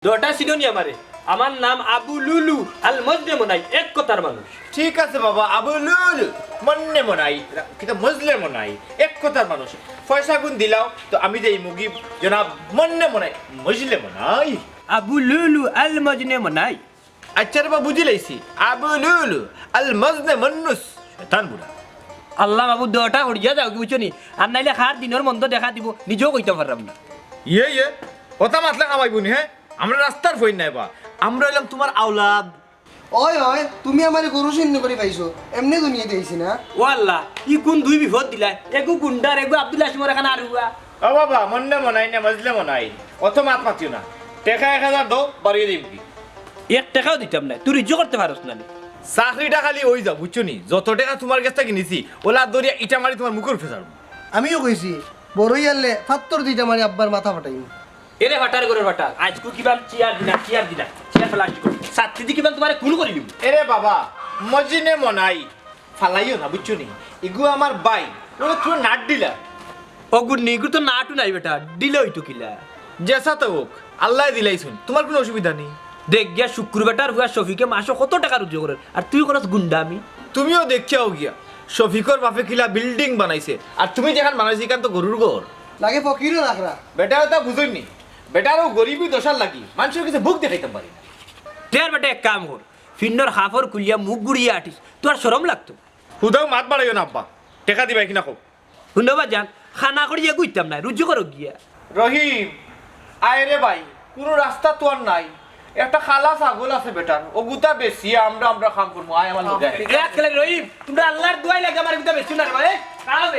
দোটা Sydney আমারে আমার নাম আবু লুলু আল মজনে মনাই এক কথার মানুষ। ঠিক আছে বাবা, আবু লুলু মন্নে মনাই কিন্তু মজলে মনাই এক কথার মানুষ। পয়সা গুণ দিলাও তো আমি যে এই মুগি জনাব মন্নে মনাই মজলে মনাই। আবু লুলু আল মজনে মনাই। আচ্ছা রে বাবা, বুঝি লাইছি। আবু লুলু আল মজনে মন্নুস শয়তান বুড়া। আল্লাহ বাবু দোটা হড়িয়া যাও কি বুঝছো নি, আর নাইলে খার দিনের মন্দ দেখা দিব নিজেও কইতে পারলাম না। ইয়ে ওটা মাতলে কামাই বুনি। হ্যাঁ, আমরা রাস্তার ফইন নাই বা, আমরা এলাম তোমার আওলাদ। ওই ওই তুমি আমার গরু শূন্য করে পাইছো, এমনি দুনিয়া দিয়েছি না। ও আল্লাহ, ই কোন দুই বিপদ দিলা, এগু গুন্ডার এগু আব্দুল হাসিমর এখানে আর হুয়া। ও বাবা, মন্নে মনাই না মজলে মনাই, অত মাত মাতিও না। টাকা 1000 দাও, বাড়িয়ে দিম কি। এক টাকাও দিতাম না, তুই রিজ্জ করতে পারস না। চাকরিটা খালি ওই যাও, বুঝছো নি? যত টাকা তোমার কাছ থেকে নিছি ওলা দরিয়া ইটা মারি তোমার মুখের ফেসার। আমিও কইছি বড়ই আনলে ফাত্তর দুইটা মারি আব্বার মাথা ফাটাইম। এরে ভাটার করে ভাটার আজকু কিবান চেয়ার দিনা চেয়ার প্লাস্টিক সাথী দি কিবান তোমারে খুন করে দিব। এরে বাবা, মজিনে মনাই ফালাইও না, বুঝছো নি? ইগু আমার বাই, ওরা তুই নাট দিলা। অগুর নিগু তো নাটু নাই বেটা, দিলে হইতো কিলা। জেসা তো হোক, আল্লাহ দিলাইছুন, তোমার কোনো অসুবিধা নেই। দেখ গিয়া শুক্রবারটার হুয়া শফিকে মাসে কত টাকা রুজু করে, আর তুই করস গুন্ডা। আমি তুমিও দেখিয়াও গিয়া শফিকর বাপে কিলা বিল্ডিং বানাইছে, আর তুমি যেখান বানাইছি কান তো গরুর ঘর। লাগে ফকিরও রাখরা। বেটাও তা বুঝইনি, বেটারও গরিবই দশার লাগি মানুষের কাছে বুক দেখাইতাম পারি না। তের বেটা এক কাম কর, ফিন্নর হাফর খুলিয়া মুখ গুড়িয়া আটিস, তোর শরম লাগতো। হুদাও মাত বাড়াইও না আব্বা, টেকা দিবাই কিনা কো। শুনবা যান খানা করিয়া গুইতাম না, রুজু করো গিয়া। রহিম, আয় রে ভাই, কোনো রাস্তা তো আর নাই। একটা খালা ছাগল আছে বেটার, ও গুতা বেশি আমরা খাম করবো। আয় আমার লোক রহিম, তোমরা আল্লাহর দোয়াই লাগে আমার ভিতরে বেশি না রে ভাই।